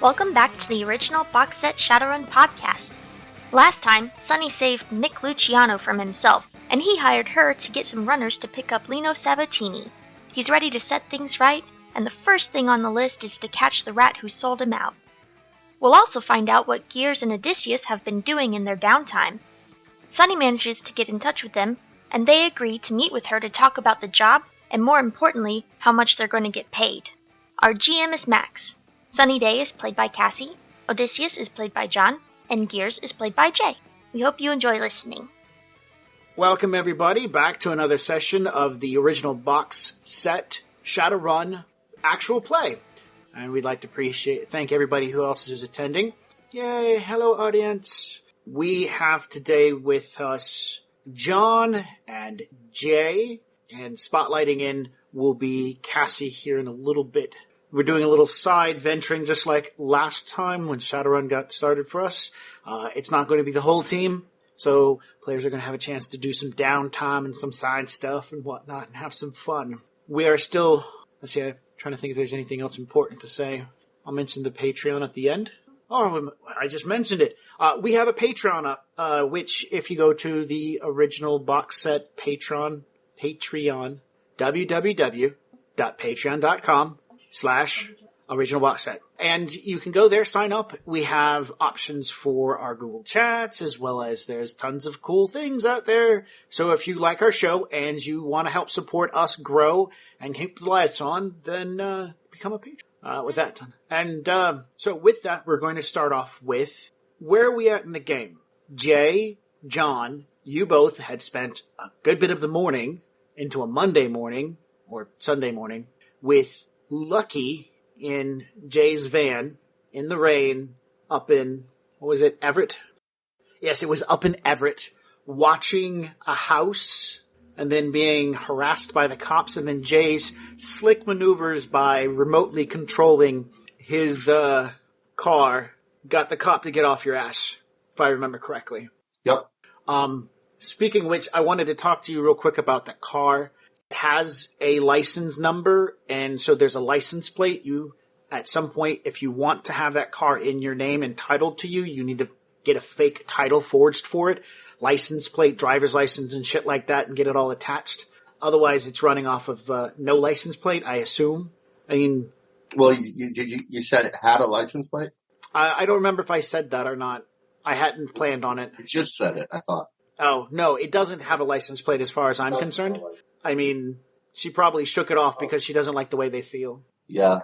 Welcome back to the original box set Shadowrun podcast. Last time, Sunny saved Nick Luciano from himself, and he hired her to get some runners to pick up Lino Sabatini. He's ready to set things right, and the first thing on the list is to catch the rat who sold him out. We'll also find out what Gears and Odysseus have been doing in their downtime. Sunny manages to get in touch with them, and they agree to meet with her to talk about the job, and more importantly, how much they're going to get paid. Our GM is Max. Sunny Day is played by Cassie, Odysseus is played by John, and Gears is played by Jay. We hope you enjoy listening. Welcome everybody back to another session of the original box set Shadowrun actual play. And we'd like to thank everybody who else is attending. Yay, hello audience. We have today with us John and Jay, and spotlighting in will be Cassie here in a little bit. We're doing a little side venturing just like last time when Shadowrun got started for us. It's not going to be the whole team, so players are going to have a chance to do some downtime and some side stuff and whatnot and have some fun. We are still, I'm trying to think if there's anything else important to say. I'll mention the Patreon at the end. Oh, I just mentioned it. We have a Patreon up, which if you go to the original box set Patreon, www.patreon.com/original box set. And you can go there, sign up. We have options for our Google Chats, as well as there's tons of cool things out there. So if you like our show and you want to help support us grow and keep the lights on, then become a patron. With that done. And so with that, we're going to start off with where are we at in the game? Jay, John, you both had spent a good bit of the morning into a Monday morning or Sunday morning with Lucky in Jay's van in the rain up in, what was it, Everett? Yes, it was up in Everett, watching a house and then being harassed by the cops, and then Jay's slick maneuvers by remotely controlling his car got the cop to get off your ass, if I remember correctly. Yep. Speaking of which, I wanted to talk to you real quick about the car. It has a license number, and so there's a license plate. You, at some point, if you want to have that car in your name and titled to you, you need to get a fake title forged for it. License plate, driver's license, and shit like that, and get it all attached. Otherwise, it's running off of no license plate, I assume. I mean... Well, you said it had a license plate? I don't remember if I said that or not. I hadn't planned on it. You just said it, I thought. Oh, no, it doesn't have a license plate as far as I'm concerned. I mean, she probably shook it off because she doesn't like the way they feel. Yeah.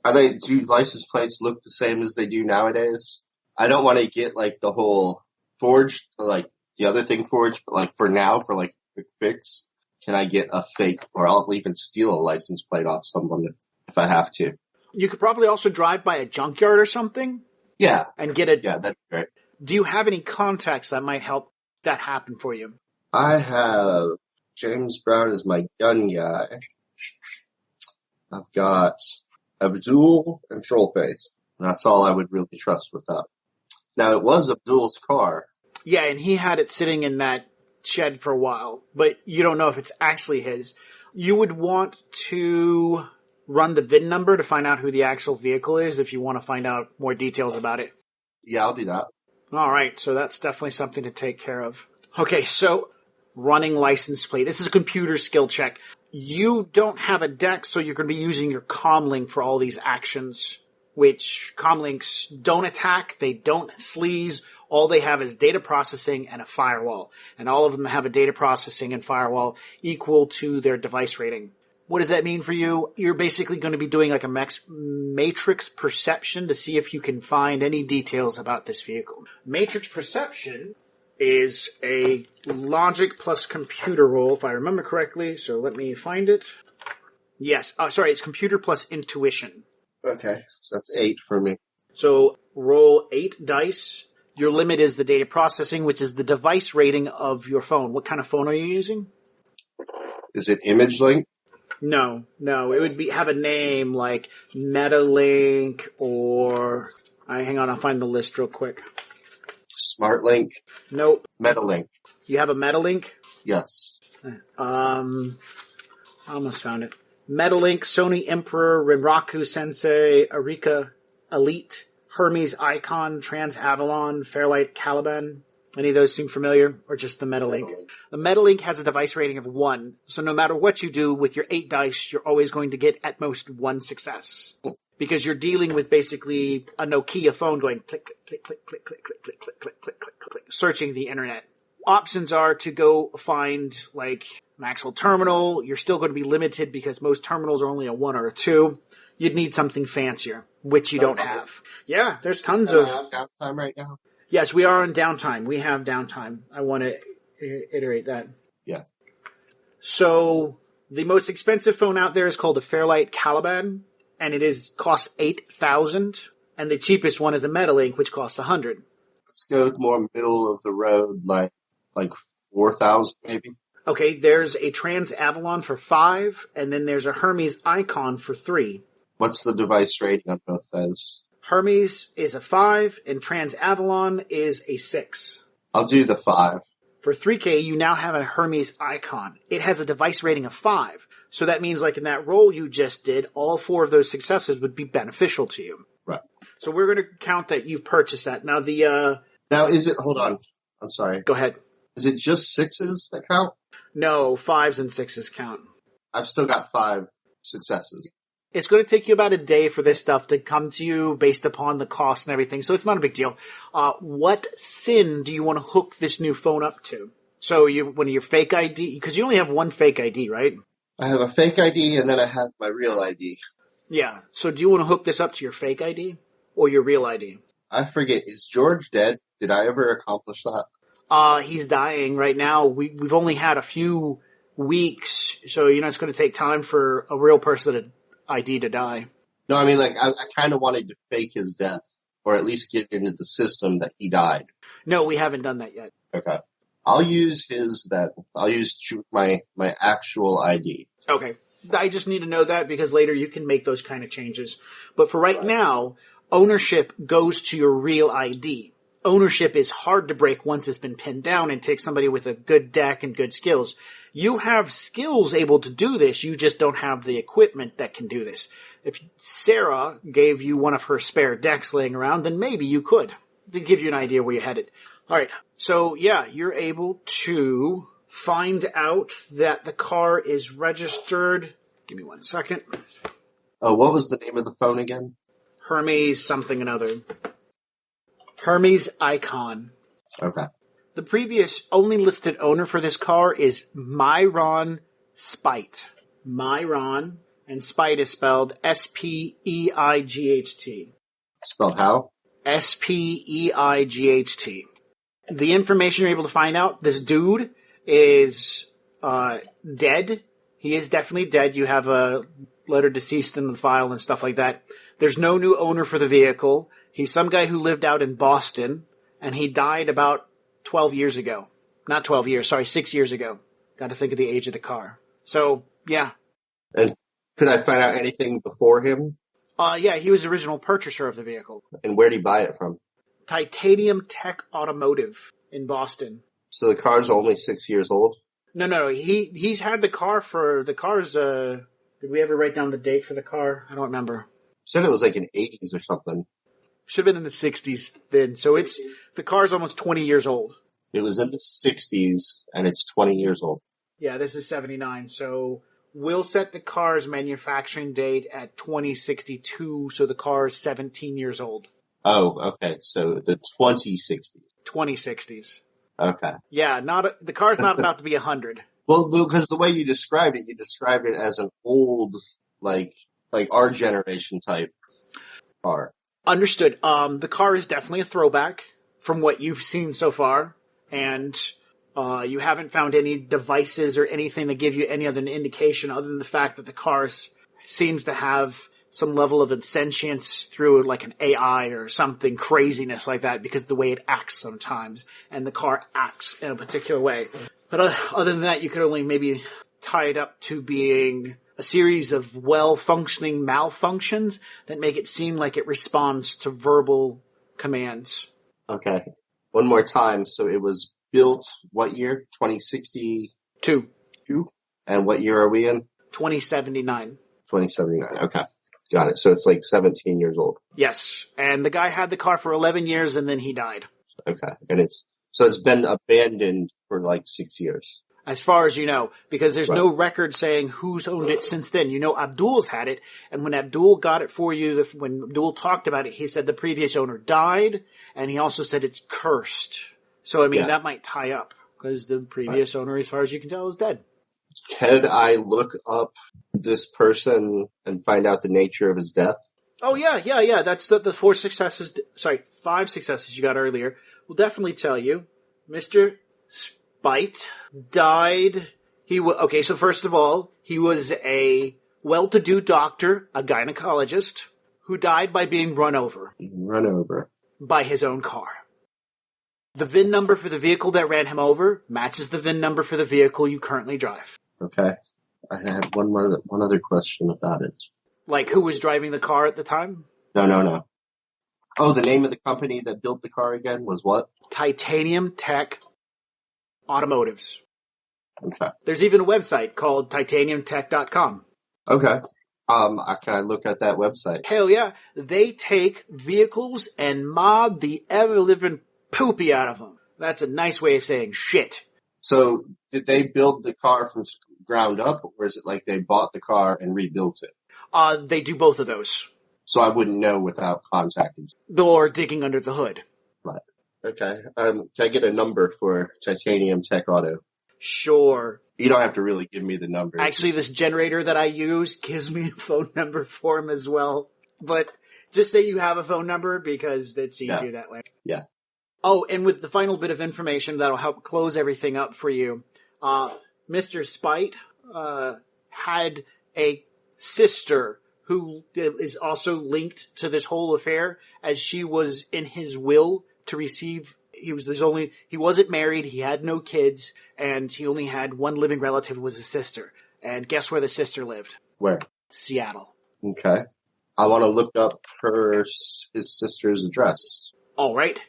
Do license plates look the same as they do nowadays? I don't want to get, like, the whole forged, like, the other thing forged, but, like, for now, for, like, a quick fix, can I get a fake, or I'll even steal a license plate off someone if I have to. You could probably also drive by a junkyard or something. Yeah. And get it. Yeah, that'd be great. Do you have any contacts that might help that happen for you? I have James Brown as my gun guy. I've got Abdul and Trollface. That's all I would really trust with that. Now, it was Abdul's car. Yeah, and he had it sitting in that shed for a while, but you don't know if it's actually his. You would want to run the VIN number to find out who the actual vehicle is if you want to find out more details about it. Yeah, I'll do that. All right, so that's definitely something to take care of. Okay, so running license plate. This is a computer skill check. You don't have a deck, so you're going to be using your comlink for all these actions, which comlinks don't attack, they don't sleaze. All they have is data processing and a firewall. And all of them have a data processing and firewall equal to their device rating. What does that mean for you? You're basically going to be doing like a matrix perception to see if you can find any details about this vehicle. Matrix perception is a logic plus computer roll, if I remember correctly. So let me find it. Yes. It's computer plus intuition. Okay, so that's 8 for me. So roll 8 dice. Your limit is the data processing, which is the device rating of your phone. What kind of phone are you using? Is it ImageLink? No. It would have a name like Metalink or... hang on, I'll find the list real quick. SmartLink? Nope. Metalink. You have a Metalink? Yes. I almost found it. Metalink, Sony Emperor, Renraku Sensei, Arika, Elite, Hermes Icon, Trans Avalon, Fairlight Caliban. Any of those seem familiar, or just the Metalink? The Metalink has a device rating of 1, so no matter what you do with your 8 dice, you're always going to get at most 1 success. Because you're dealing with basically a Nokia phone going click, click, click, click, click, click, click, click, click, click, click, click, searching the internet. Options are to go find, like, an actual terminal. You're still going to be limited because most terminals are only a 1 or a 2. You'd need something fancier, which you don't have. Yeah, there's tons of... downtime right now? Yes, we are on downtime. We have downtime. I want to iterate that. Yeah. So, the most expensive phone out there is called a Fairlight Caliban, and costs $8,000, and the cheapest one is a Metalink, which costs $100. Let's go more middle of the road, like 4,000 maybe. Okay, there's a Trans Avalon for $5, and then there's a Hermes Icon for $3. What's the device rating on both those? Hermes is a 5, and Trans Avalon is a 6. I'll do the 5. For $3K, you now have a Hermes Icon. It has a device rating of 5. So that means, like in that roll you just did, all 4 of those successes would be beneficial to you. Right. So we're going to count that you've purchased that. Now Now is it, hold on, I'm sorry. Go ahead. Is it just 6s that count? No, 5s and 6s count. I've still got 5 successes. It's going to take you about a day for this stuff to come to you based upon the cost and everything, so it's not a big deal. What SIN do you want to hook this new phone up to? So one of your fake ID, because you only have one fake ID, right? I have a fake ID and then I have my real ID. Yeah, so do you want to hook this up to your fake ID or your real ID? I forget, is George dead? Did I ever accomplish that? He's dying right now. We've only had a few weeks, so it's going to take time for a real person ID to die. No, I mean, like, I kind of wanted to fake his death, or at least get into the system that he died. No, we haven't done that yet. Okay. I'll use I'll use my actual ID. Okay. I just need to know that because later you can make those kind of changes. But for right now, ownership goes to your real ID. Ownership is hard to break once it's been pinned down and takes somebody with a good deck and good skills. You have skills able to do this, you just don't have the equipment that can do this. If Sarah gave you one of her spare decks laying around, then maybe you could. To give you an idea where you're headed. Alright, so yeah, you're able to find out that the car is registered. Give me 1 second. What was the name of the phone again? Hermes something another. Hermes Icon. Okay. The previous only listed owner for this car is Myron Spite. Myron, and Spite is spelled S-P-E-I-G-H-T. Spelled how? S-P-E-I-G-H-T. The information you're able to find out, this dude is dead. He is definitely dead. You have a letter deceased in the file and stuff like that. There's no new owner for the vehicle. He's some guy who lived out in Boston, and he died about 12 years ago. Not 12 years, sorry, 6 years ago. Got to think of the age of the car. So, yeah. And could I find out anything before him? Yeah, he was the original purchaser of the vehicle. And where did he buy it from? Titanium Tech Automotive in Boston. So the car's only 6 years old? No. He's had the car's, did we ever write down the date for the car? I don't remember. You said it was like in 80s or something. Should have been in the 60s then. So the car's almost 20 years old. It was in the 60s, and it's 20 years old. Yeah, this is 79. So we'll set the car's manufacturing date at 2062, so the car is 17 years old. Oh, okay. So the 2060s. 2060s. Okay. Yeah, the car's not about to be 100. Well, because the way you described it as an old, like our generation type car. Understood. The car is definitely a throwback from what you've seen so far, and you haven't found any devices or anything that give you any other indication other than the fact that the car seems to have some level of sentience through like an AI or something craziness like that because of the way it acts sometimes, and the car acts in a particular way. But other than that, you could only maybe tie it up to being a series of well-functioning malfunctions that make it seem like it responds to verbal commands. Okay. One more time. So it was built what year? 2062? And what year are we in? 2079. 2079. Okay. Got it. So it's like 17 years old. Yes, and the guy had the car for 11 years and then he died. Okay. And it's been abandoned for like 6 years. As far as you know, because there's Right. no record saying who's owned it since then. You know, Abdul's had it, and when Abdul got it for you, when Abdul talked about it, he said the previous owner died, and he also said it's cursed. So, I mean, Yeah. that might tie up, because the previous owner, as far as you can tell, is dead. Could I look up this person and find out the nature of his death? Oh, yeah. That's the 5 successes you got earlier. Will definitely tell you. Mr. Spite died. Okay, so first of all, he was a well-to-do doctor, a gynecologist, who died by being run over Run over. by his own car. The VIN number for the vehicle that ran him over matches the VIN number for the vehicle you currently drive. Okay. I had one other question about it. Like, who was driving the car at the time? No. Oh, the name of the company that built the car again was what? Titanium Tech Automotives. Okay. There's even a website called titaniumtech.com. Okay. Can I look at that website? Hell yeah. They take vehicles and mod the ever-living poopy out of them. That's a nice way of saying shit. So, did they build the car from ground up, or is it like they bought the car and rebuilt it? They do both of those. So I wouldn't know without contacting. Or digging under the hood. Right. Okay. Can I get a number for Titanium Tech Auto? Sure. You don't have to really give me the number. Actually, this generator that I use gives me a phone number for him as well. But just say you have a phone number because it's easier that way. Yeah. Oh, and with the final bit of information that'll help close everything up for you, Mr. Spite had a sister who is also linked to this whole affair, as she was in his will to receive. He wasn't married, he had no kids, and he only had one living relative, who was his sister. And guess where the sister lived? Where? Seattle. Okay. I want to look up his sister's address. All right.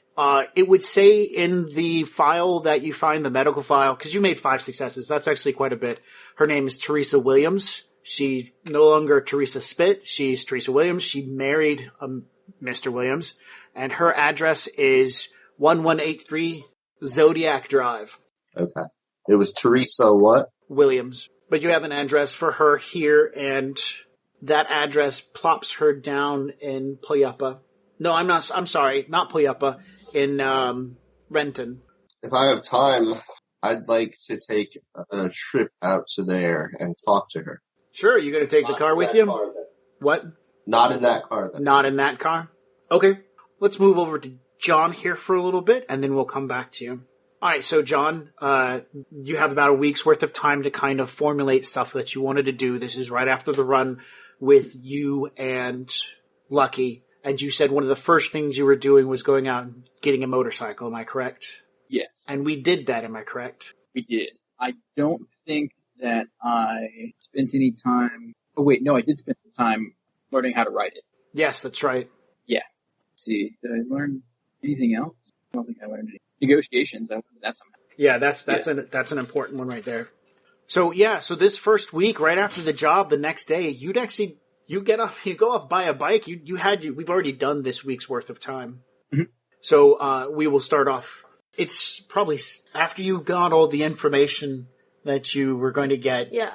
It would say in the file that you find, the medical file, because you made 5 successes. That's actually quite a bit. Her name is Teresa Williams. She's no longer Teresa Spit. She's Teresa Williams. She married Mr. Williams. And her address is 1183 Zodiac Drive. Okay. It was Teresa what? Williams. But you have an address for her here, and that address plops her down in Puyallup. No, I'm sorry, not Puyallup. In Renton. If I have time, I'd like to take a trip out to there and talk to her. Sure, you're going to take the car with you? What? Not in that car, then. Not in that car? Okay. Let's move over to John here for a little bit, and then we'll come back to you. All right, so John, you have about a week's worth of time to kind of formulate stuff that you wanted to do. This is right after the run with you and Lucky. And you said one of the first things you were doing was going out and getting a motorcycle. Am I correct? Yes. And we did that. Am I correct? We did. I don't think that I spent any time... Oh, wait, no, I did spend some time learning how to ride it. Yes, that's right. Yeah. Let's see, did I learn anything else? I don't think I learned any. Negotiations, I learned that somehow. Yeah, that's an important one right there. So, so this first week, right after the job, the next day, you go off, buy a bike. We've already done this week's worth of time. Mm-hmm. So, we will start off. It's probably after you got all the information that you were going to get. Yeah.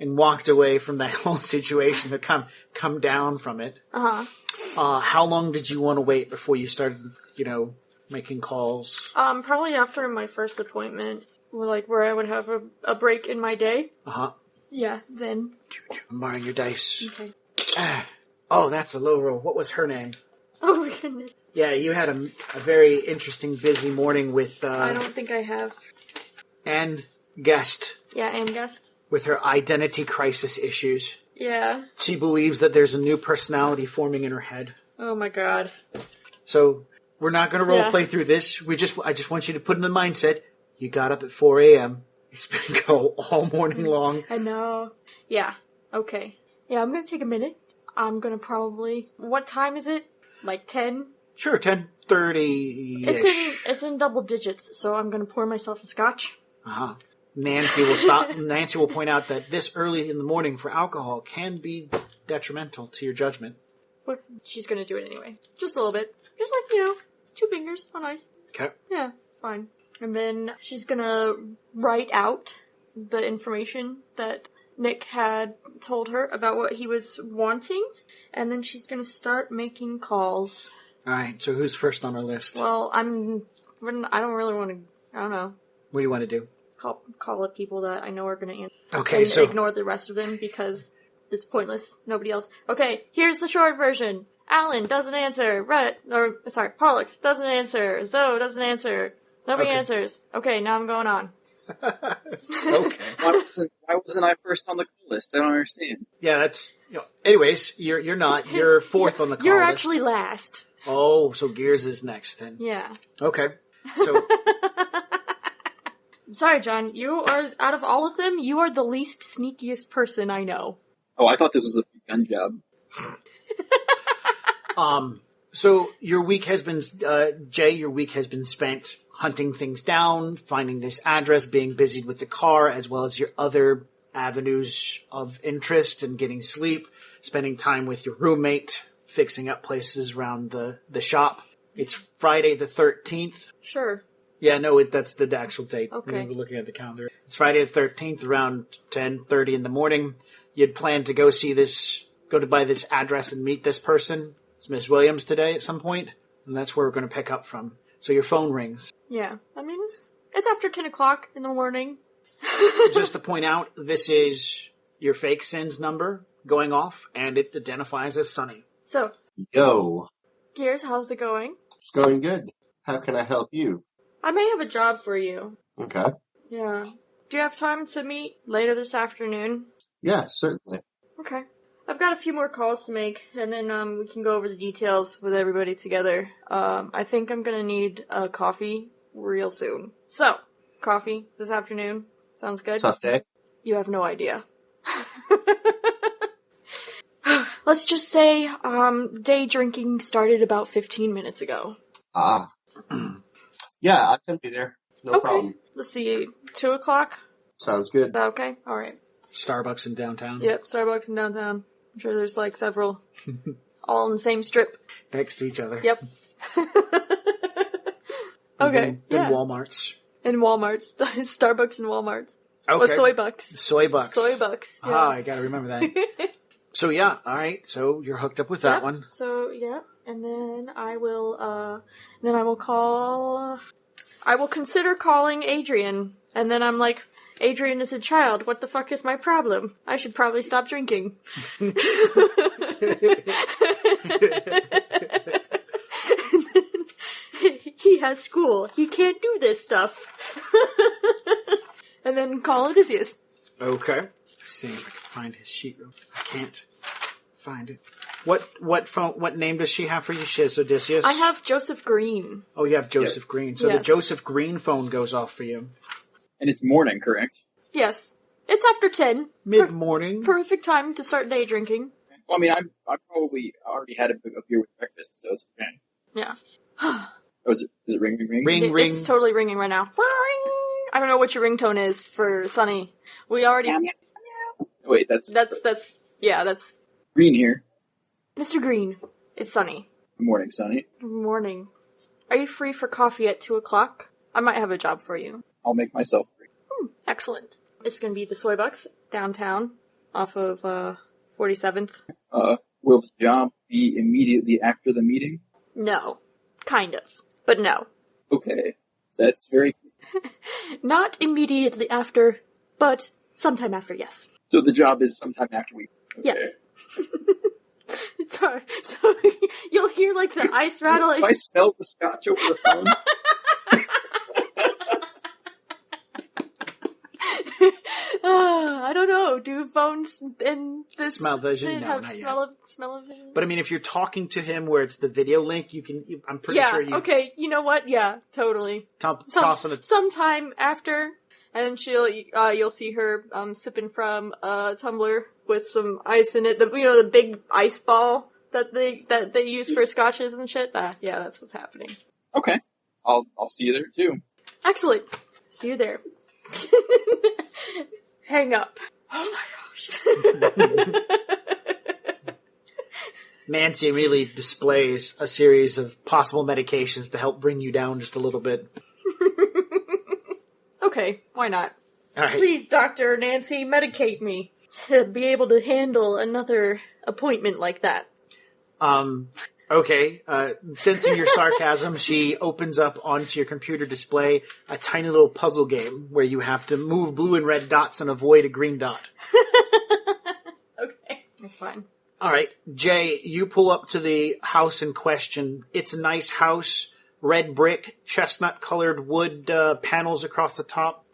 And walked away from that whole situation to come down from it. Uh-huh. How long did you want to wait before you started, making calls? Probably after my first appointment, where I would have a break in my day. Uh-huh. Yeah, then. I'm marring your dice. Okay. Oh, that's a low roll. What was her name? Oh my goodness. Yeah, you had a very interesting, busy morning with, I don't think I have. Anne Guest. Yeah, Anne Guest. With her identity crisis issues. Yeah. She believes that there's a new personality forming in her head. Oh my god. So, we're not going to role play through this. I just want you to put in the mindset, you got up at 4 a.m. It's been go all morning long. I know. Yeah. Okay. Yeah, I'm going to take a minute. I'm going to probably... What time is it? 10? Sure, 10:30-ish. It's in double digits, so I'm going to pour myself a scotch. Uh-huh. Nancy will point out that this early in the morning for alcohol can be detrimental to your judgment. But she's gonna do it anyway. Just a little bit. Just like, 2 fingers on ice. Okay. Yeah, it's fine. And then she's gonna write out the information that Nick had told her about what he was wanting, and then she's gonna start making calls. Alright, so who's first on our list? Well, I don't really want to, I don't know, What do you want to do? call up people that I know are gonna answer. Okay, and so... ignore the rest of them because it's pointless. Nobody else. Okay, here's the short version. Alan doesn't answer. Pollux doesn't answer. Zoe doesn't answer. Nobody answers. Okay, now I'm going on. Okay. Why wasn't I first on the call list? I don't understand. Yeah, that's... anyways, you're not. You're fourth on the call You're list. actually last. Oh, so Gears is next then. Yeah. Okay. So... Sorry, John. You are, out of all of them, you are the least sneakiest person I know. Oh, I thought this was a gun job. So your week has been, Jay, your week has been spent hunting things down, finding this address, being busied with the car, as well as your other avenues of interest and getting sleep, spending time with your roommate, fixing up places around the shop. It's Friday the 13th. Sure. Yeah, no, that's the actual date. Okay. We were looking at the calendar. It's Friday the 13th around 10:30 in the morning. You'd planned to go by this address and meet this person. It's Miss Williams today at some point, and that's where we're going to pick up from. So your phone rings. Yeah. I mean, it's after 10 o'clock in the morning. Just to point out, this is your fake SIN's number going off, and it identifies as Sunny. So. Yo. Gears, how's it going? It's going good. How can I help you? I may have a job for you. Okay. Yeah. Do you have time to meet later this afternoon? Yeah, certainly. Okay. I've got a few more calls to make, and then we can go over the details with everybody together. I think I'm gonna need a coffee real soon. So, coffee this afternoon. Sounds good? Tough day. You have no idea. Let's just say, day drinking started about 15 minutes ago. Ah. Yeah, I can be there. No problem. Let's see, 2 o'clock? Sounds good. Is that okay? Alright. Starbucks in downtown. Yep, Starbucks in downtown. I'm sure there's like several. All in the same strip. Next to each other. Yep. Okay. Then Walmarts. In Walmarts. Starbucks and Walmarts. Okay. Oh, Soy Bucks. Soy Bucks. Soy Bucks. Yeah. Ah, I gotta remember that. So yeah, alright. So you're hooked up with that one. So, yeah. And then I will call... I will consider calling Adrian. And then I'm like, Adrian is a child. What the fuck is my problem? I should probably stop drinking. He has school. He can't do this stuff. And then call Odysseus. Okay. See if I can find his sheet. I can't find it. What name does she have for you? She has Odysseus? I have Joseph Green. Oh, you have Joseph Green. So Yes. the Joseph Green phone goes off for you. And it's morning, correct? Yes. It's after 10. Mid-morning. Perfect time to start day drinking. Well, I mean, I probably already had a beer with breakfast, so it's okay. Yeah. Oh, is it ring, ring, ring? Ring, ring. It's totally ringing right now. Ring! I don't know what your ringtone is for Sunny. We already... Wait, that's Green Green here. Mr. Green. It's Sunny. Good morning, Sonny. Good morning. Are you free for coffee at 2 o'clock? I might have a job for you. I'll make myself free. Excellent. It's gonna be the Soy Bucks, downtown, off of, 47th. Will the job be immediately after the meeting? No. Kind of. But no. Okay. That's very... Not immediately after, but sometime after, yes. So the job is sometime after we... Okay. Yes. Sorry. So you'll hear like the ice rattle. If I smell the scotch over the phone... I don't know. Do phones and this Smell vision? No, have not yet. smell of vision? But I mean, if you're talking to him where it's the video link, I'm pretty yeah. sure you... Okay. You know what? Yeah. Totally. Toss him a... Sometime after, and you'll see her sipping from a tumbler with some ice in it. The big ice ball that they use for scotches and shit. Yeah, that's what's happening. Okay. I'll see you there too. Excellent. See you there. Hang up. Oh my gosh. Nancy immediately displays a series of possible medications to help bring you down just a little bit. Okay, why not? All right. Please, Dr. Nancy, medicate me to be able to handle another appointment like that. Okay. Sensing your sarcasm, she opens up onto your computer display a tiny little puzzle game where you have to move blue and red dots and avoid a green dot. Okay, that's fine. All right, Jay, you pull up to the house in question. It's a nice house, red brick, chestnut-colored wood panels across the top.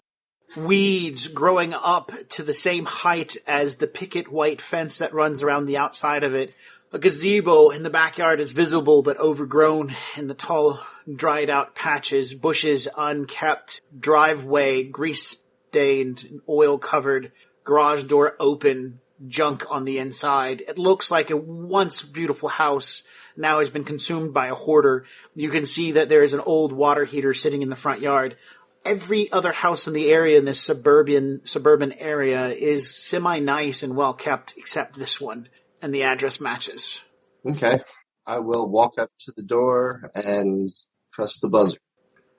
Weeds growing up to the same height as the picket white fence that runs around the outside of it. A gazebo in the backyard is visible but overgrown in the tall, dried-out patches, bushes unkept, driveway grease-stained, oil-covered, garage door open, junk on the inside. It looks like a once beautiful house now has been consumed by a hoarder. You can see that there is an old water heater sitting in the front yard. Every other house in the area in this suburban area is semi-nice and well-kept except this one, and the address matches. Okay. I will walk up to the door and press the buzzer.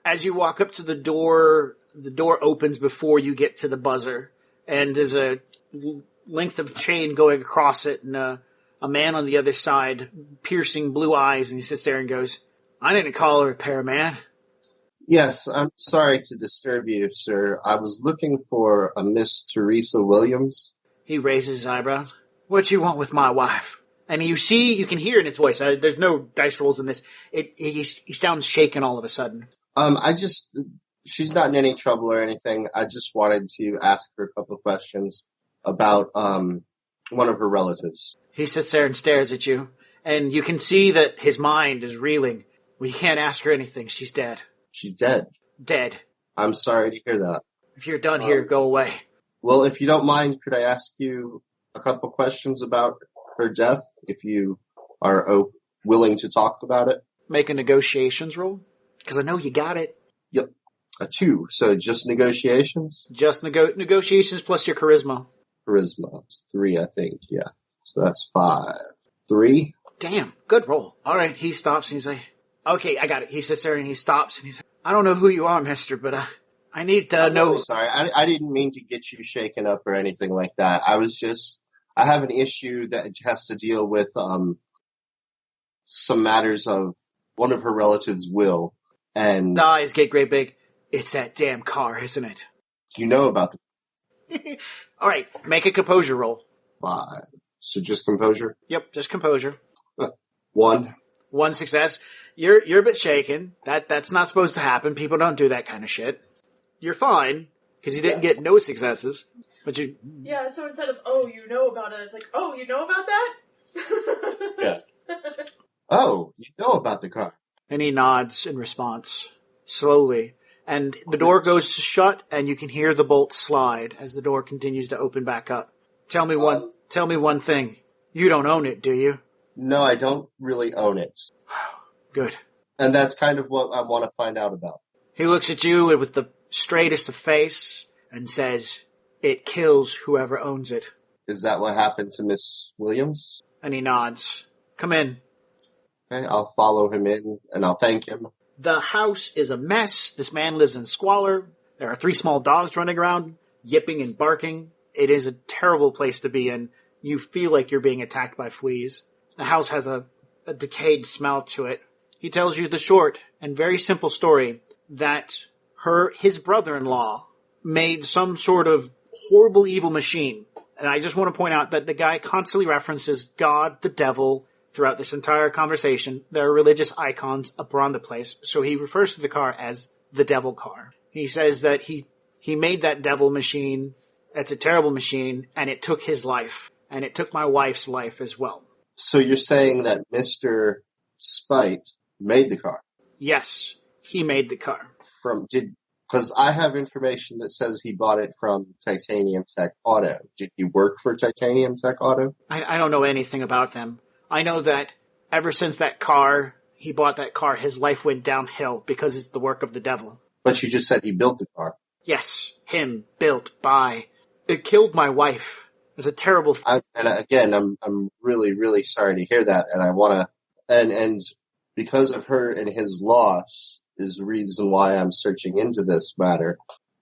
As you walk up to the door opens before you get to the buzzer, and there's a length of chain going across it, and a man on the other side, piercing blue eyes, and he sits there and goes, "I didn't call a repairman." Yes, I'm sorry to disturb you, sir. I was looking for a Miss Teresa Williams. He raises his eyebrows. "What you want with my wife?" And you can hear in his voice, there's no dice rolls in this, he sounds shaken all of a sudden. She's not in any trouble or anything. I just wanted to ask her a couple of questions about one of her relatives. He sits there and stares at you, and you can see that his mind is reeling. "Well, you can't ask her anything. She's dead." She's dead. Dead. I'm sorry to hear that. If you're done here, go away. Well, if you don't mind, could I ask you a couple questions about her death, if you are willing to talk about it? Make a negotiations roll, because I know you got it. Yep. A 2, so just negotiations? Just negotiations plus your charisma. Charisma. It's 3, I think, yeah. So that's 5. 3? Damn, good roll. All right, he stops and he's like, "Okay, I got it." He sits there and he stops and he's like, "I don't know who you are, mister, but I need to know." Really sorry, I didn't mean to get you shaken up or anything like that. I have an issue that has to deal with some matters of one of her relatives' will, and The eyes get great big. "It's that damn car, isn't it?" you know about the All right, make a composure roll. 5. So just composure? Yep, just composure. 1. One success. You're a bit shaken. That's not supposed to happen. People don't do that kind of shit. You're fine, because you didn't get no successes. But you... Yeah, so instead of, "Oh, you know about it," it's like, "Oh, you know about that?" Yeah. Oh, you know about the car. And he nods in response, slowly. And the door goes shut, and you can hear the bolt slide as the door continues to open back up. Tell me one thing. You don't own it, do you? No, I don't really own it. Good. And that's kind of what I want to find out about. He looks at you with the straightest of face and says, "It kills whoever owns it." Is that what happened to Miss Williams? And he nods. "Come in." Okay, I'll follow him in, and I'll thank him. The house is a mess. This man lives in squalor. There are 3 small dogs running around, yipping and barking. It is a terrible place to be in. You feel like you're being attacked by fleas. The house has a decayed smell to it. He tells you the short and very simple story that his brother-in-law made some sort of horrible evil machine. And I just want to point out that the guy constantly references God, the devil, throughout this entire conversation. There are religious icons up around the place, so he refers to the car as the devil car. He says that he made that devil machine. It's a terrible machine, and it took his life. And it took my wife's life as well. So you're saying that Mr. Spite made the car? Yes, he made the car. Because I have information that says he bought it from Titanium Tech Auto. Did he work for Titanium Tech Auto? I don't know anything about them. I know that ever since he bought that car, his life went downhill because it's the work of the devil. But you just said he built the car. Yes, him, built by. It killed my wife. It's a terrible thing. I'm really, really sorry to hear that, and I want to, and because of her and his loss is the reason why I'm searching into this matter.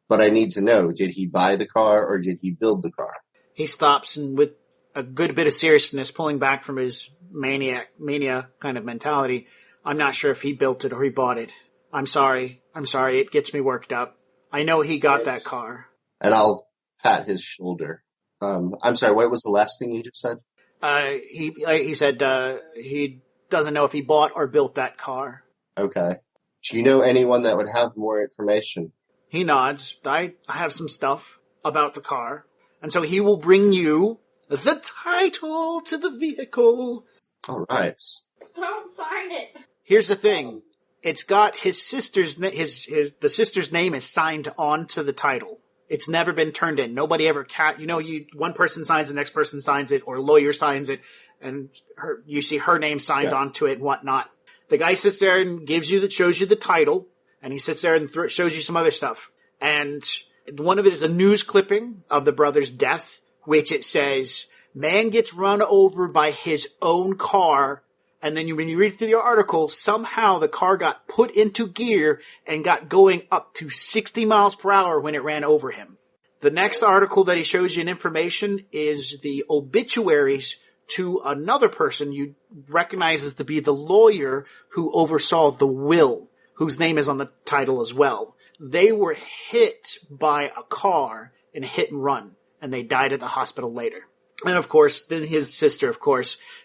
But I need to know, did he buy the car or did he build the car? He stops and with a good bit of seriousness, pulling back from his mania kind of mentality, I'm not sure if he built it or he bought it. I'm sorry. It gets me worked up. I know he got that car. And I'll pat his shoulder. I'm sorry, what was the last thing you just said? He said he doesn't know if he bought or built that car. Okay. Do you know anyone that would have more information? He nods. I have some stuff about the car. And so he will bring you the title to the vehicle. All right. Don't sign it. Here's the thing. It's got his sister's the sister's name is signed onto the title. It's never been turned in. Nobody ever one person signs, the next person signs it, or a lawyer signs it, and you see her name signed onto it and whatnot. The guy sits there and shows you the title, and he sits there and shows you some other stuff. And one of it is a news clipping of the brother's death, which it says, man gets run over by his own car. And then when you read through the article, somehow the car got put into gear and got going up to 60 miles per hour when it ran over him. The next article that he shows you in information is the obituaries to another person you recognize as to be the lawyer who oversaw the will, whose name is on the title as well. They were hit by a car in a hit and run, and they died at the hospital later. And of course, then his sister,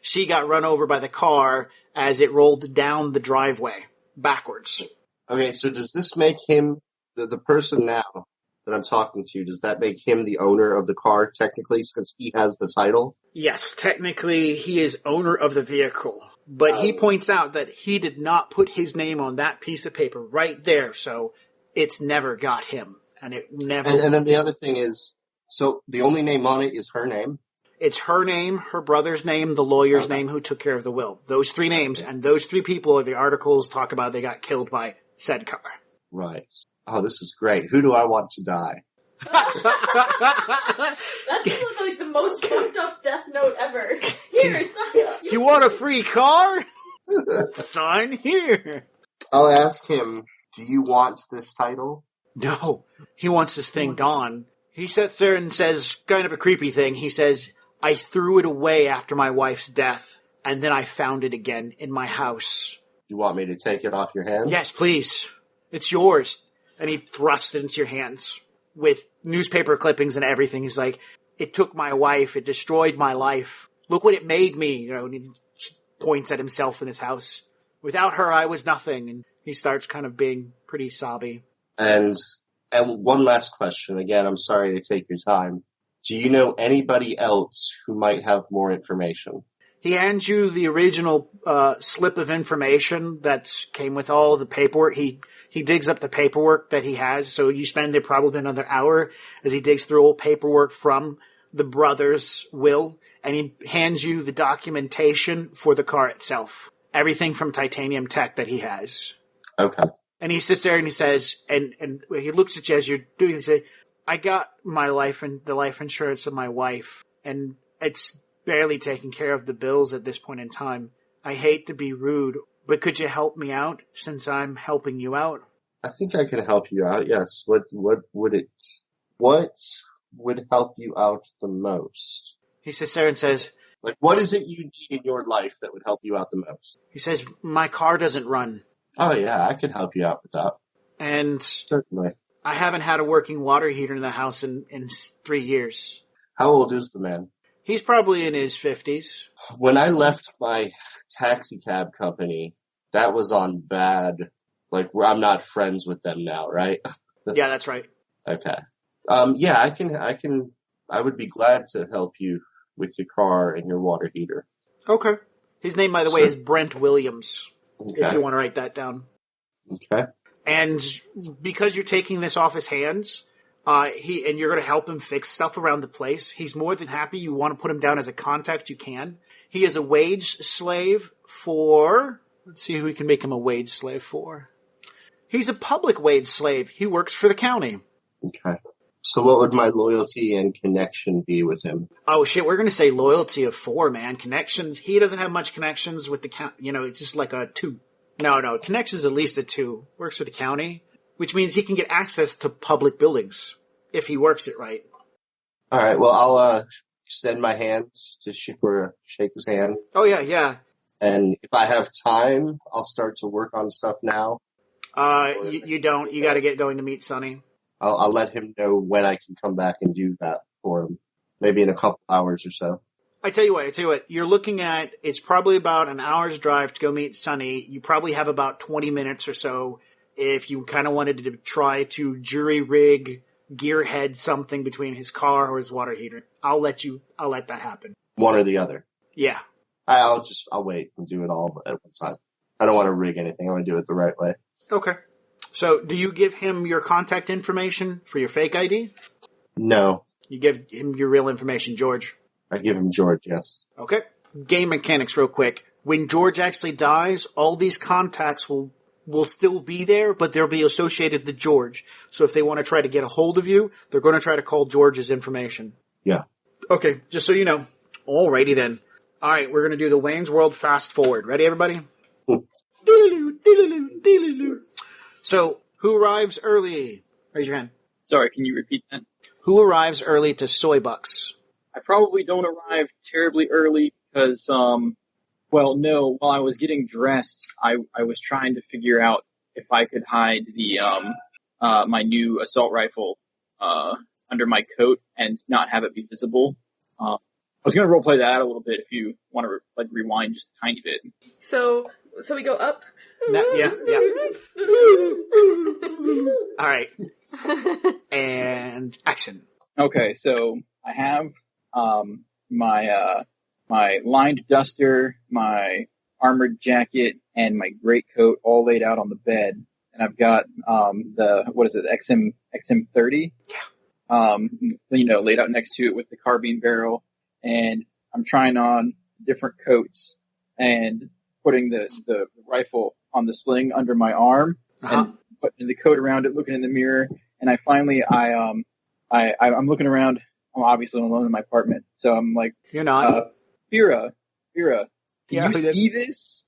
she got run over by the car as it rolled down the driveway backwards. Okay, so does this make him, the person now that I'm talking to, does that make him the owner of the car technically since he has the title? Yes, technically he is owner of the vehicle. But he points out that he did not put his name on that piece of paper right there, so it's never got him. And it never... And then the other thing is, so the only name on it is her name? It's her name, her brother's name, the lawyer's name who took care of the will. Those three names, and those three people are the articles talk about they got killed by said car. Right. Oh, this is great. Who do I want to die? That sounds like the most fucked up death note ever. Here, sign. You want a free car? Sign here. I'll ask him, do you want this title? No, he wants this thing gone. He sits there and says kind of a creepy thing. He says, I threw it away after my wife's death, and then I found it again in my house. You want me to take it off your hands? Yes, please. It's yours. And he thrusts it into your hands with newspaper clippings and everything. He's like, it took my wife. It destroyed my life. Look what it made me. And he points at himself in his house. Without her, I was nothing. And he starts kind of being pretty sobby. And one last question. Again, I'm sorry to take your time. Do you know anybody else who might have more information? He hands you the original slip of information that came with all the paperwork. He digs up the paperwork that he has, so you spend probably another hour as he digs through old paperwork from the brother's will, and he hands you the documentation for the car itself. Everything from Titanium Tech that he has. Okay. And he sits there and he says, and he looks at you as you're doing it, he says, I got my the life insurance of my wife, and it's barely taking care of the bills at this point in time. I hate to be rude, but could you help me out since I'm helping you out? I think I can help you out, yes. What would help you out the most? He sits there and says, like, what is it you need in your life that would help you out the most? He says, my car doesn't run. Oh yeah, I can help you out with that. And certainly. I haven't had a working water heater in the house in 3 years. How old is the man? He's probably in his 50s. When I left my taxi cab company, that was on bad. Like, I'm not friends with them now, right? Yeah, that's right. Okay. Yeah, I would be glad to help you with your car and your water heater. Okay. His name, by the way, is Brent Williams. Okay. If you want to write that down. Okay. And because you're taking this off his hands, and you're going to help him fix stuff around the place, he's more than happy. You want to put him down as a contact, you can. He is a wage slave for... Let's see who we can make him a wage slave for. He's a public wage slave. He works for the county. Okay. So what would my loyalty and connection be with him? Oh shit, we're gonna say loyalty of 4, man. Connections, he doesn't have much connections with the county. It's just like a 2. No, connections at least a 2. Works for the county, which means he can get access to public buildings if he works it right. All right, well, I'll extend my hand to shake his hand. Oh yeah. And if I have time, I'll start to work on stuff now. You don't. You got to get going to meet Sonny. I'll let him know when I can come back and do that for him. Maybe in a couple hours or so. I tell you what. You're looking at, it's probably about an hour's drive to go meet Sonny. You probably have about 20 minutes or so if you kind of wanted to try to jury rig, gearhead something between his car or his water heater. I'll let that happen. One or the other. Yeah. I'll wait and do it all at one time. I don't want to rig anything. I want to do it the right way. Okay. So, do you give him your contact information for your fake ID? No. You give him your real information, George? I give him George, yes. Okay. Game mechanics real quick. When George actually dies, all these contacts will still be there, but they'll be associated to George. So if they want to try to get a hold of you, they're going to try to call George's information. Yeah. Okay, just so you know. Alrighty then. Alright, we're going to do the Wayne's World fast forward. Ready, everybody? So, who arrives early? Raise your hand. Sorry, can you repeat that? Who arrives early to Soy Bucks? I probably don't arrive terribly early because, while I was getting dressed, I was trying to figure out if I could hide the my new assault rifle under my coat and not have it be visible. I was going to roleplay that out a little bit if you want to rewind just a tiny bit. So we go up. Yeah. All right. And action. Okay, so I have my lined duster, my armored jacket, and my greatcoat all laid out on the bed, and I've got XM30. Yeah. Laid out next to it with the carbine barrel, and I'm trying on different coats and putting the rifle on the sling under my arm and putting the coat around it, looking in the mirror, and I'm looking around. I'm obviously alone in my apartment, so I'm like, "You're not, Vera, can yeah, you see this?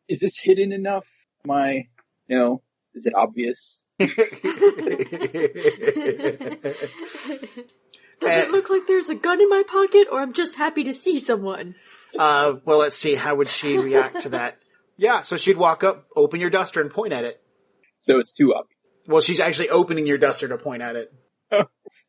Is this hidden enough? Is it obvious?" Does it look like there's a gun in my pocket, or I'm just happy to see someone? Well, let's see. How would she react to that? Yeah, so she'd walk up, open your duster, and point at it. So it's too obvious. Well, she's actually opening your duster to point at it.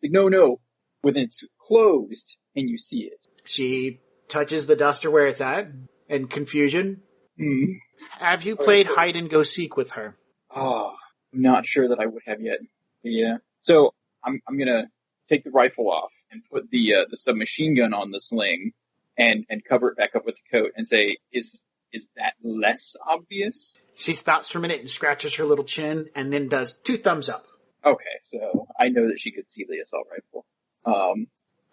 No. When it's closed and you see it. She touches the duster where it's at, in confusion. Mm. Have you played hide and go seek with her? Oh, I'm not sure that I would have yet. Yeah. So I'm gonna take the rifle off and put the submachine gun on the sling and cover it back up with the coat and say, is that less obvious? She stops for a minute and scratches her little chin and then does 2 thumbs up. Okay, so I know that she could see the assault rifle.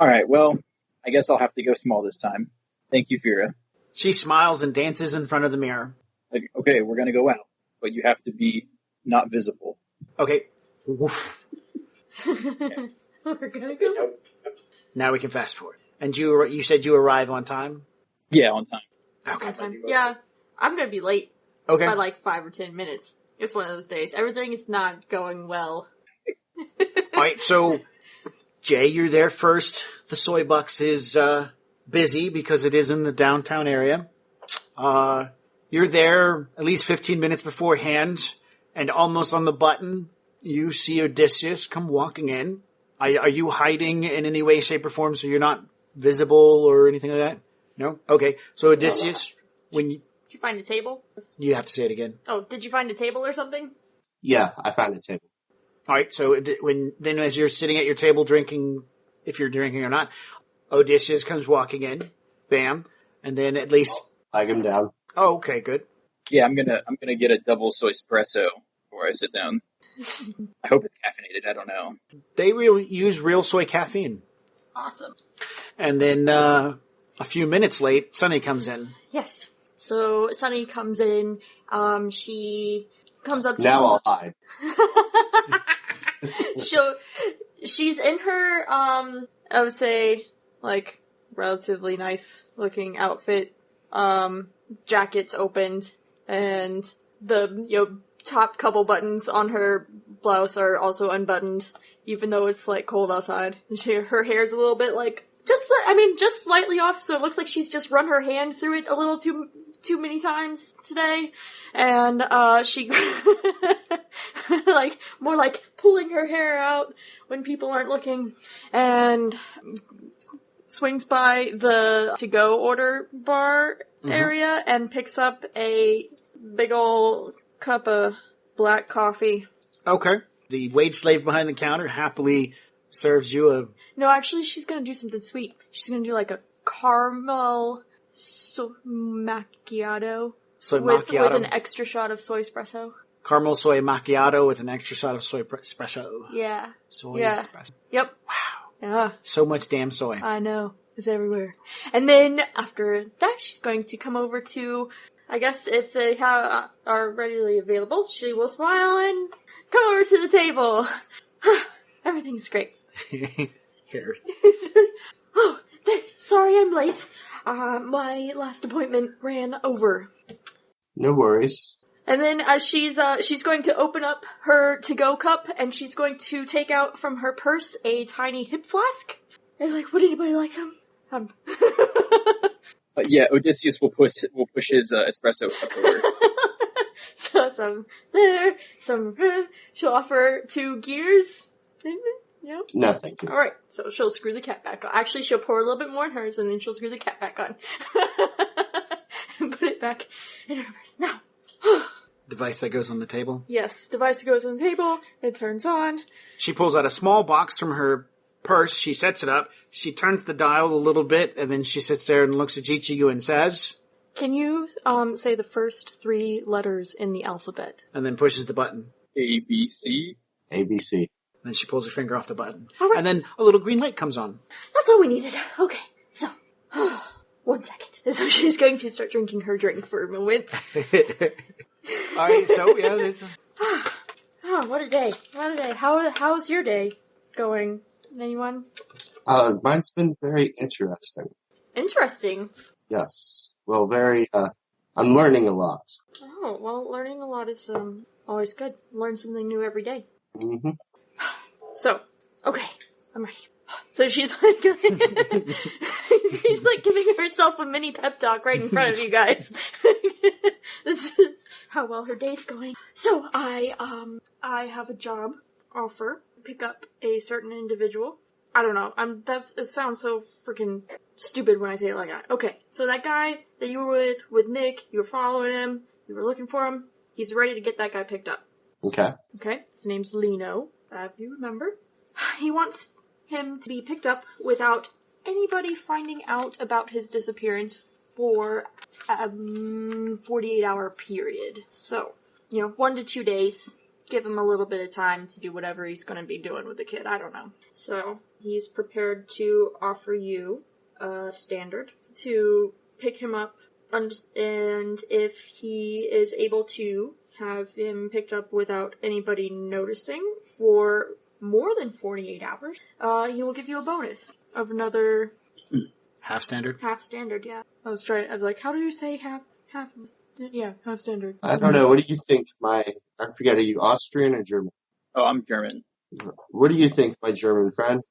Alright, well, I guess I'll have to go small this time. Thank you, Vera. She smiles and dances in front of the mirror. Like, okay, we're gonna go out, but you have to be not visible. Okay. Woof. We're gonna go. Now we can fast forward. And you said you arrive on time? Yeah, on time. Okay. Yeah, I'm gonna be late Okay. by like 5 or 10 minutes. It's one of those days. Everything is not going well. Alright, so Jay, you're there first. The Soy Bucks is busy because it is in the downtown area. You're there at least 15 minutes beforehand, and almost on the button, you see Odysseus come walking in. Are you hiding in any way, shape, or form so you're not visible or anything like that? No? Okay. So Odysseus, Did you find a table? you have to say it again. Oh, did you find a table or something? Yeah, I found a table. All right. So as you're sitting at your table drinking, if you're drinking or not, Odysseus comes walking in. Bam. And then at least. Flag him down. Oh, okay. Good. Yeah, I'm gonna get a double soy espresso before I sit down. I hope it's caffeinated. I don't know. They use real soy caffeine. Awesome. And then a few minutes late, Sunny comes in. Yes. So Sunny comes in. She comes up to Now I'll hide. She's in her, I would say, like, relatively nice looking outfit. Jacket's opened, and the, top couple buttons on her blouse are also unbuttoned, even though it's, like, cold outside. Her hair's a little bit, like, just slightly off, so it looks like she's just run her hand through it a little too many times today. And, she, like, more like pulling her hair out when people aren't looking, and swings by the to-go order bar area and picks up a big ol' cup of black coffee. Okay. The wait slave behind the counter happily serves you a... No, actually, she's gonna do something sweet. She's gonna do like a caramel macchiato. Soy with macchiato. With an extra shot of soy espresso. Caramel soy macchiato with an extra shot of soy espresso. Yeah. Soy Yeah. espresso. Yep. Wow. Yeah. So much damn soy. I know. It's everywhere. And then after that, she's going to come over to, I guess if they are readily available, she will smile and come over to the table. Everything's great. Here. Oh, sorry I'm late. My last appointment ran over. No worries. And then she's going to open up her to-go cup, and she's going to take out from her purse a tiny hip flask. And like, would anybody like some? Yeah, Odysseus will push his espresso cup over. So some there, some she'll offer 2 gears. Yeah. No, thank you. Alright, so she'll screw the cap back on. Actually, she'll pour a little bit more in hers, and then she'll screw the cap back on. And put it back in her purse. Now. Device that goes on the table. Yes, device goes on the table, it turns on. She pulls out a small box from her purse, she sets it up, she turns the dial a little bit, and then she sits there and looks at Jichiyu and says... Can you, say the first 3 letters in the alphabet? And then pushes the button. ABC. ABC. Then she pulls her finger off the button. All right. And then a little green light comes on. That's all we needed. Okay, so, 1 second. So she's going to start drinking her drink for a moment. Alright, so, yeah, there's... Oh, what a day. What a day. How's your day going? Anyone? Mine's been very interesting. Interesting. Yes. Well, very, I'm learning a lot. Oh, well, learning a lot is, always good. Learn something new every day. Mm-hmm. So, okay, I'm ready. So she's like, she's like giving herself a mini pep talk right in front of you guys. This is how well her day's going. So I have a job offer. Pick up a certain individual. I don't know. It sounds so freaking stupid when I say it like that. Okay, so that guy that you were with Nick, you were following him, you were looking for him, he's ready to get that guy picked up. Okay. Okay, his name's Lino, if you remember. He wants him to be picked up without anybody finding out about his disappearance for a 48-hour period. So, 1 to 2 days. Give him a little bit of time to do whatever he's going to be doing with the kid. I don't know. So, he's prepared to offer you a standard to pick him up, and if he is able to have him picked up without anybody noticing for more than 48 hours, he will give you a bonus of another... Half standard? Half standard, yeah. I was like, how do you say half? Yeah, half standard. I don't know. What do you think I forget, are you Austrian or German? Oh, I'm German. What do you think, my German friend?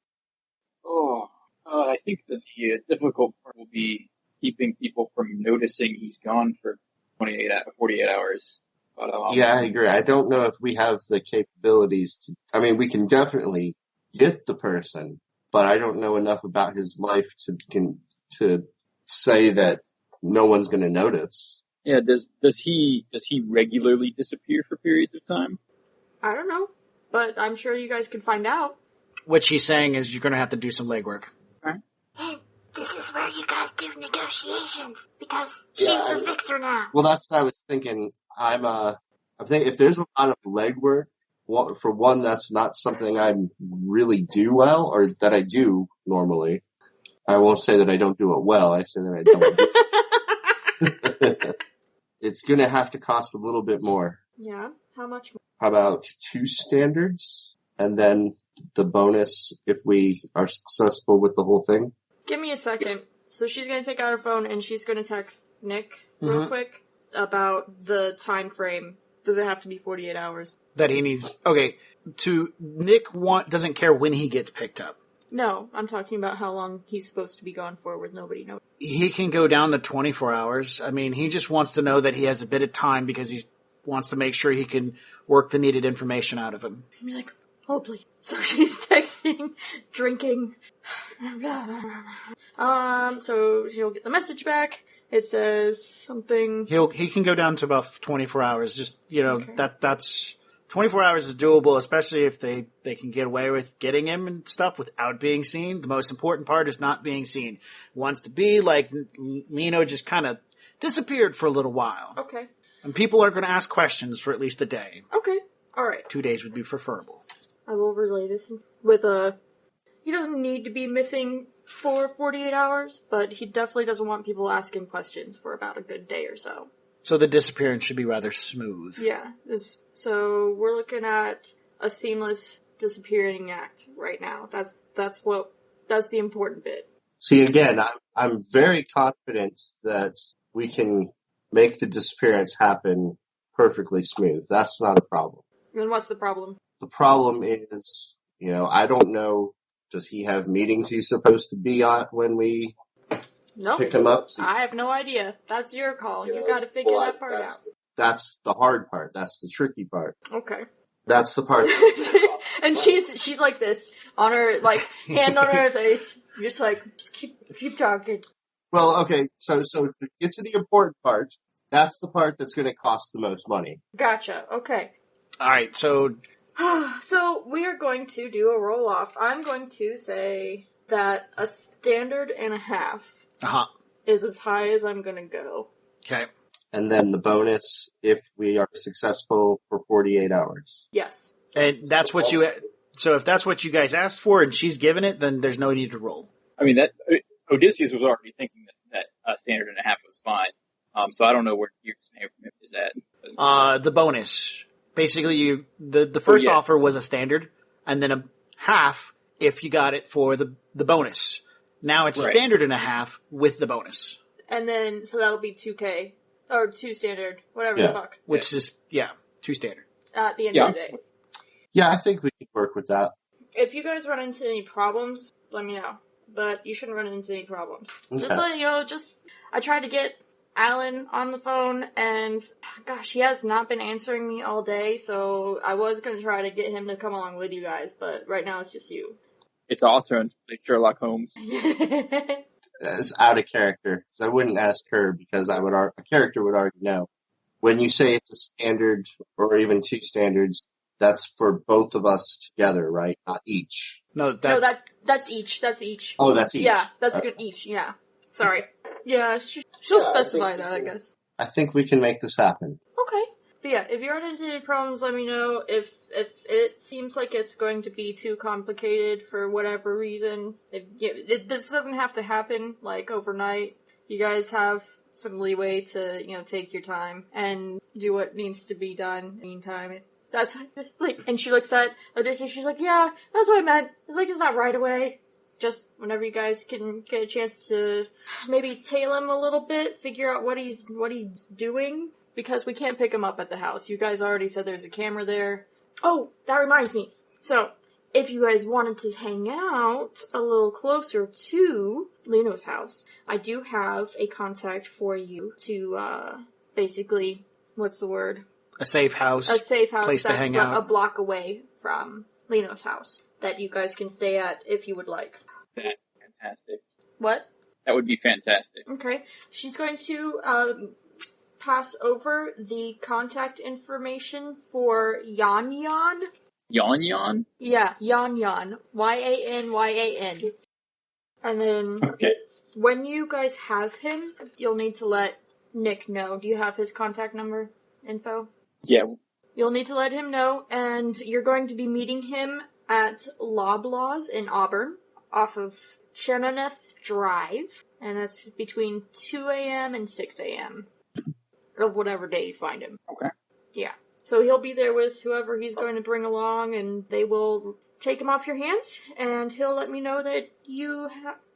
I think that the difficult part will be keeping people from noticing he's gone for 48 hours. But, yeah, I agree. I don't know if we have the capabilities to... we can definitely get the person, but I don't know enough about his life to say that no one's going to notice. Yeah, does he regularly disappear for periods of time? I don't know, but I'm sure you guys can find out. What she's saying is you're going to have to do some legwork. Right. Hey, this is where you guys do negotiations, because she's the fixer now. Well, that's what I was thinking. I think if there's a lot of legwork, for one, that's not something I really do well, or that I do normally. I won't say that I don't do it well. I say that I don't do it. It's going to have to cost a little bit more. Yeah, how much more? How about 2 standards? and then the bonus if we are successful with the whole thing. Give me a second. So she's going to take out her phone and she's going to text Nick real quick about the time frame. Does it have to be 48 hours? That he needs. Okay, Nick doesn't care when he gets picked up. No, I'm talking about how long he's supposed to be gone for with nobody knowing. He can go down to 24 hours. I mean, he just wants to know that he has a bit of time because he wants to make sure he can work the needed information out of him. I'm like, oh please. So she's texting, drinking. So she'll get the message back. It says something. He can go down to about 24 hours. Just, Okay. that's 24 hours is doable, especially if they can get away with getting him and stuff without being seen. The most important part is not being seen. Wants to be like Lino just kind of disappeared for a little while. Okay. And people are going to ask questions for at least a day. Okay. Alright. 2 days would be preferable. I will relay this with he doesn't need to be missing for 48 hours, but he definitely doesn't want people asking questions for about a good day or so. So the disappearance should be rather smooth. Yeah. So we're looking at a seamless disappearing act right now. That's the important bit. See, again, I'm very confident that we can make the disappearance happen perfectly smooth. That's not a problem. And what's the problem? The problem is, I don't know, does he have meetings he's supposed to be on when we Nope. pick him up? I have no idea. That's your call. You gotta figure that part out. That's the hard part. That's the tricky part. Okay. That's the part. And she's like this, on her, like, hand on her face, just keep talking. Well, okay, so to get to the important part, that's the part that's going to cost the most money. Gotcha, okay. Alright, so So, we are going to do a roll-off. I'm going to say that a standard and a half is as high as I'm gonna go. Okay. And then the bonus if we are successful for 48 hours. Yes. And that's what so if that's what you guys asked for and she's given it, then there's no need to roll. I mean, that Odysseus was already thinking that standard and a half was fine. So I don't know where your standard is at. The bonus. Basically, the first offer was a standard, and then a half if you got it for the bonus. Now it's a standard and a half with the bonus. And then, so that'll be 2K. Or 2 standard. Whatever the fuck. Which is, 2 standard. At the end of the day. Yeah, I think we can work with that. If you guys run into any problems, let me know. But you shouldn't run into any problems. Okay. Just let you know, I tried to get Alan on the phone, and gosh, he has not been answering me all day, so I was going to try to get him to come along with you guys, but right now it's just you. It's all turned like Sherlock Holmes. It's out of character, because I wouldn't ask her, because a character would already know. When you say it's a standard, or even 2 standards, that's for both of us together, right? Not each. No, that's each. That's each. Oh, that's each. Yeah, that's good. Each. Yeah. Sorry. Yeah, she'll specify that, I guess. I think we can make this happen. Okay. But yeah, if you run into any problems, let me know. If it seems like it's going to be too complicated for whatever reason, this doesn't have to happen like overnight. You guys have some leeway to take your time and do what needs to be done in the meantime. That's like, and she looks at Odysseus. She's like, "Yeah, that's what I meant. It's like it's not right away. Just whenever you guys can get a chance to maybe tail him a little bit, figure out what he's doing, because we can't pick him up at the house. You guys already said there's a camera there. Oh, that reminds me. So, if you guys wanted to hang out a little closer to Lino's house, I do have a contact for you to, basically, what's the word? a safe house. A safe house place to that's hang out. a block away from Lino's house that you guys can stay at if you would like. That's fantastic. What? That would be fantastic. Okay. She's going to pass over the contact information for Yan Yan. Yan Yan? Yeah, Yan Yan. Yanyan. And then Okay. when you guys have him, you'll need to let Nick know. Do you have his contact number info? Yeah. You'll need to let him know, and you're going to be meeting him at Loblaws in Auburn, off of Chenoneth Drive, and that's between 2 a.m. and 6 a.m. of whatever day you find him. Okay. Yeah. So he'll be there with whoever he's going to bring along, and they will take him off your hands, and he'll let me know that you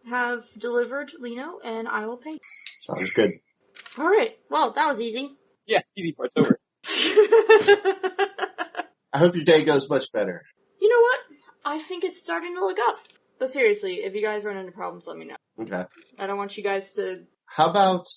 have delivered Lino, and I will pay. Sounds good. Alright, well, that was easy. Yeah, easy part's over. I hope your day goes much better. You know what? I think it's starting to look up. But seriously, if you guys run into problems, let me know. Okay. I don't want you guys to... How about,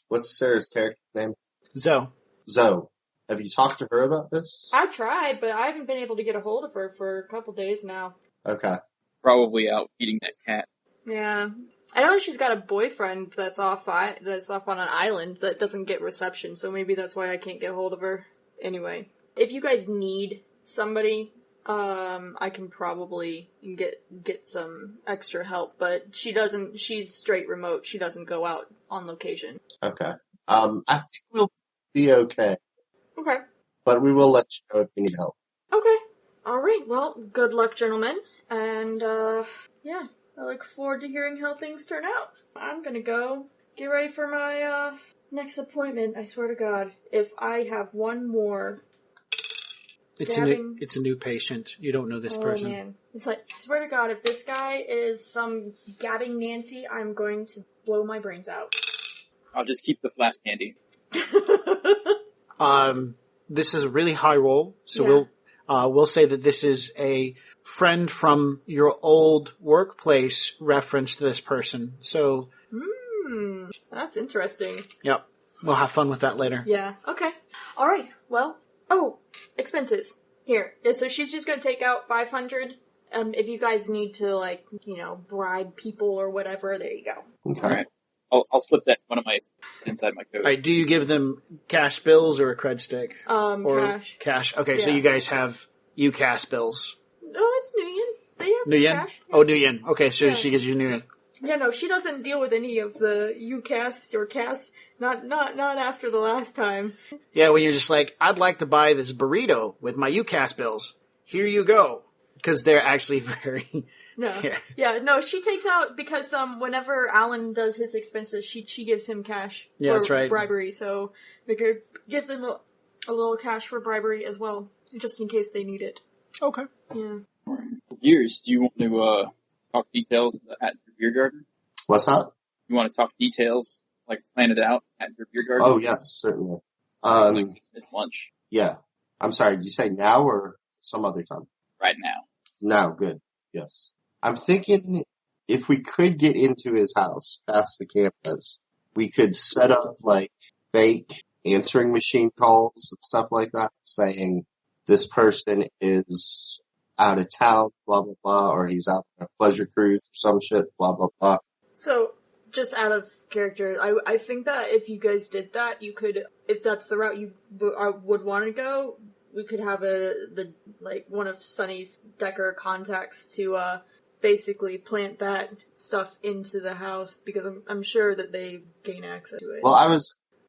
what's Sarah's character's name? Zoe. Zoe. Have you talked to her about this? I tried, but I haven't been able to get a hold of her for a couple days now. Okay. Probably out eating that cat. Yeah. I know she's got a boyfriend that's off on an island that doesn't get reception, so maybe that's why I can't get a hold of her. Anyway, if you guys need somebody, I can probably get some extra help, but she's straight remote. She doesn't go out on location. Okay. I think we'll be okay. Okay. But we will let you know if we need help. Okay. Alright, well, good luck, gentlemen. And, yeah, I look forward to hearing how things turn out. I'm gonna go get ready for my, next appointment. I swear to God, if I have one more... It's a new patient. You don't know this person. Man. It's like, I swear to God, if this guy is some gabbing Nancy, I'm going to blow my brains out. I'll just keep the flask handy. This is a really high roll, so we'll say that this is a friend from your old workplace reference to this person. So, That's interesting. Yep, we'll have fun with that later. Yeah. Okay. All right. Well. Oh, expenses. Here. So she's just gonna take out 500. If you guys need to, bribe people or whatever, there you go. Okay. All right. I'll slip that one of my inside my coat. All right, do you give them cash bills or a cred stick? Or Cash. Cash. Okay, so Yeah. you guys have UCAS bills. Oh, it's New Yen. They have New yen? cash. Oh, New yen. Okay, so Yeah. she gives you New yen. Yeah, no, she doesn't deal with any of the UCAS or CAS. Not after the last time. Yeah, when you're just like, I'd like to buy this burrito with my UCAS bills. Here you go. Because they're actually very... No. Yeah, no, she takes out, because whenever Alan does his expenses, she gives him cash Yeah, for that's right. bribery, so we could give them a little cash for bribery as well, just in case they need it. Okay. Yeah. Gears, do you want to talk details at your beer garden? What's that? You want to talk details, like plan it out at your beer garden? Oh, yes, certainly. It's lunch Yeah. I'm sorry, did you say now or some other time? right now. Now, good. Yes. I'm thinking if we could get into his house past the cameras, we could set up fake answering machine calls and stuff like that, saying this person is out of town, blah, blah, blah, or he's out on a pleasure cruise or some shit, blah, blah, blah. So, just out of character, I think that if you guys did that, you could, if that's the route you would want to go, we could have one of Sunny's Decker contacts to, basically plant that stuff into the house, because I'm sure that they gain access to it. Well,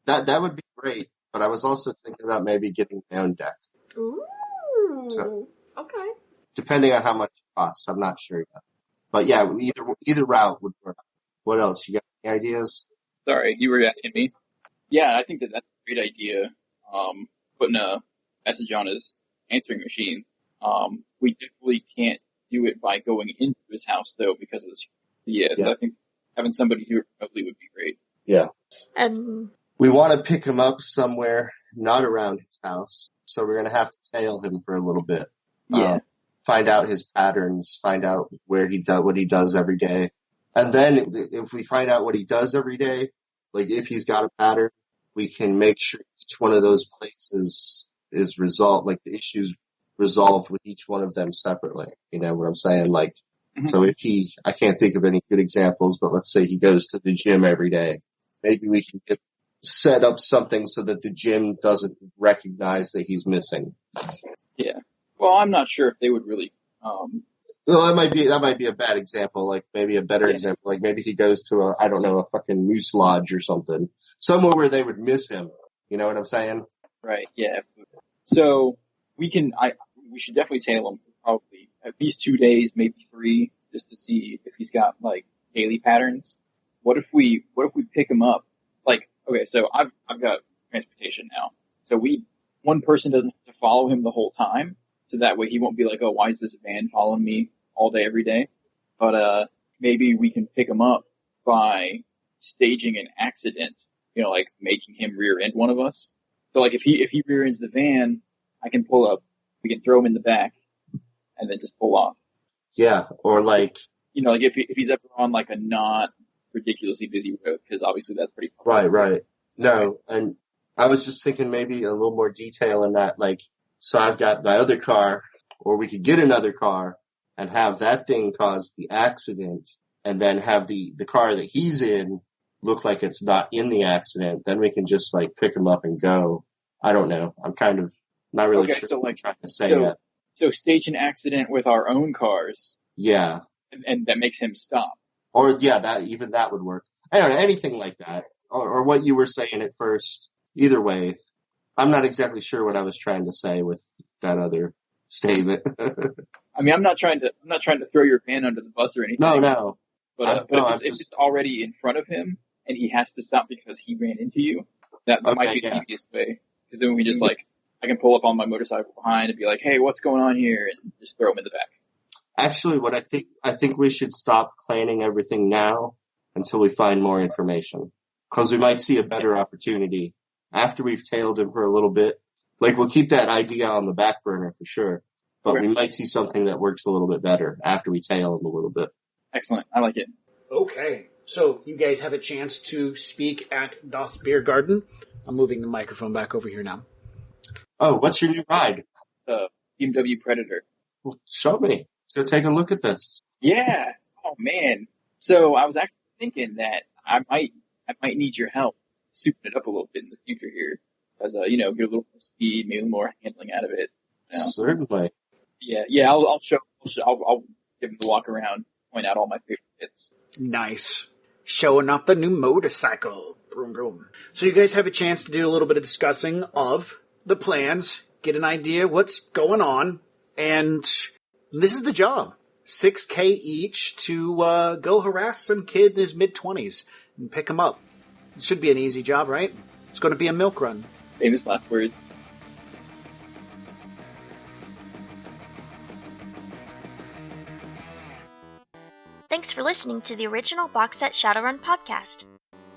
that would be great, but I was also thinking about maybe getting my own deck. Ooh. So- Okay. Depending on how much it costs, I'm not sure yet. But yeah, either route would work. What else? You got any ideas? Sorry, you were asking me? Yeah, I think that's a great idea. Putting a message on his answering machine. We definitely can't do it by going into his house, though, because of this. Yeah, so I think having somebody do it remotely would be great. Yeah. And We want to pick him up somewhere not around his house, so we're going to have to tail him for a little bit. Yeah. Find out his patterns, find out what he does every day. And then if we find out what he does every day, if he's got a pattern, we can make sure each one of those places is resolved, the issues resolved with each one of them separately. You know what I'm saying? So if I can't think of any good examples, but let's say he goes to the gym every day. Maybe we can set up something so that the gym doesn't recognize that he's missing. Yeah. Well, I'm not sure if they would really, Well, that might be a bad example. Maybe a better example. Maybe he goes to a fucking moose lodge or something. Somewhere where they would miss him. You know what I'm saying? right, yeah, absolutely. So, we should definitely tail him probably at least 2 days, maybe 3, just to see if he's got, daily patterns. What if we pick him up? Okay, so I've got transportation now. So we one person doesn't have to follow him the whole time, so that way he won't be like, oh, why is this van following me all day, every day? But maybe we can pick him up by staging an accident, like making him rear end one of us. So like if he rear ends the van, I can pull up, we can throw him in the back, and then just pull off. Yeah, or like like if he's ever on like a not ridiculously busy road, because obviously that's pretty popular. right. No, and I was just thinking maybe a little more detail in that, like, so I've got my other car, or we could get another car and have that thing cause the accident, and then have the car that he's in look like it's not in the accident. Then we can just like pick him up and go. I don't know. I'm kind of not really sure so what I'm like trying to say yet. So stage an accident with our own cars. Yeah. And that makes him stop. Or yeah, that would work. I don't know, anything like that. Or what you were saying at first. Either way, I'm not exactly sure what I was trying to say with that other statement. I mean, I'm not trying to throw your van under the bus or anything. No. But if it's already in front of him and he has to stop because he ran into you, that might be the easiest way. Because then we just I can pull up on my motorcycle behind and be like, hey, what's going on here? And just throw him in the back. Actually, what I think we should stop planning everything now until we find more information. Because we might see a better opportunity after we've tailed him for a little bit. Like, we'll keep that idea on the back burner for sure. But we might see something that works a little bit better after we tail him a little bit. Excellent. I like it. Okay. So you guys have a chance to speak at Das Beer Garden. I'm moving the microphone back over here now. Oh, what's your new ride? BMW Predator. Well, show me. Let's go take a look at this. Yeah. Oh man. So I was actually thinking that I might need your help souping it up a little bit in the future here, as get a little more speed, maybe more handling out of it. Certainly. Yeah. I'll give him the walk around, point out all my favorite bits. Nice. Showing off the new motorcycle. Vroom, vroom. So you guys have a chance to do a little bit of discussing of the plans, get an idea what's going on, and this is the job. $6K each to go harass some kid in his mid-20s and pick him up. It should be an easy job, right? It's going to be a milk run. Famous last words. Thanks for listening to the original Box Set Shadowrun podcast.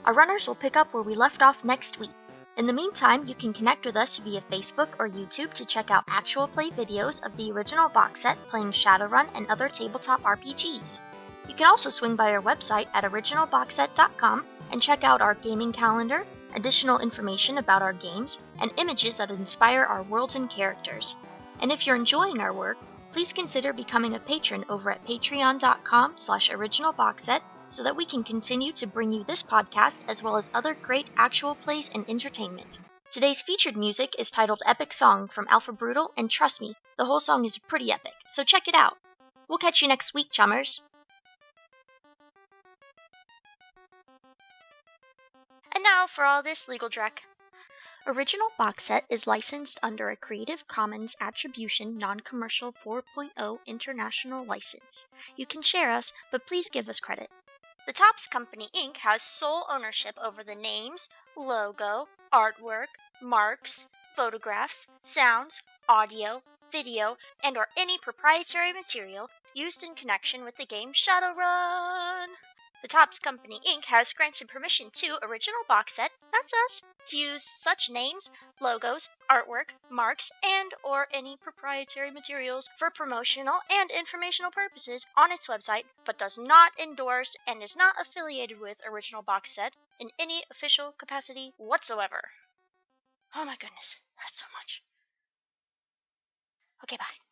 Our runners will pick up where we left off next week. In the meantime, you can connect with us via Facebook or YouTube to check out actual play videos of the original box set playing Shadowrun and other tabletop RPGs. You can also swing by our website at originalboxset.com and check out our gaming calendar, additional information about our games, and images that inspire our worlds and characters. And if you're enjoying our work, please consider becoming a patron over at patreon.com/originalboxset so that we can continue to bring you this podcast as well as other great actual plays and entertainment. Today's featured music is titled Epic Song from Alpha Brutal, and trust me, the whole song is pretty epic, so check it out. We'll catch you next week, chummers. And now for all this legal dreck. Original Box Set is licensed under a Creative Commons Attribution Non-Commercial 4.0 International License. You can share us, but please give us credit. The Topps Company Inc. has sole ownership over the names, logo, artwork, marks, photographs, sounds, audio, video, and/or any proprietary material used in connection with the game Shadowrun. The Topps Company Inc. has granted permission to Original Box Set, that's us, to use such names, logos, artwork, marks, and/or any proprietary materials for promotional and informational purposes on its website, but does not endorse and is not affiliated with Original Box Set in any official capacity whatsoever. Oh my goodness, that's so much. Okay, bye.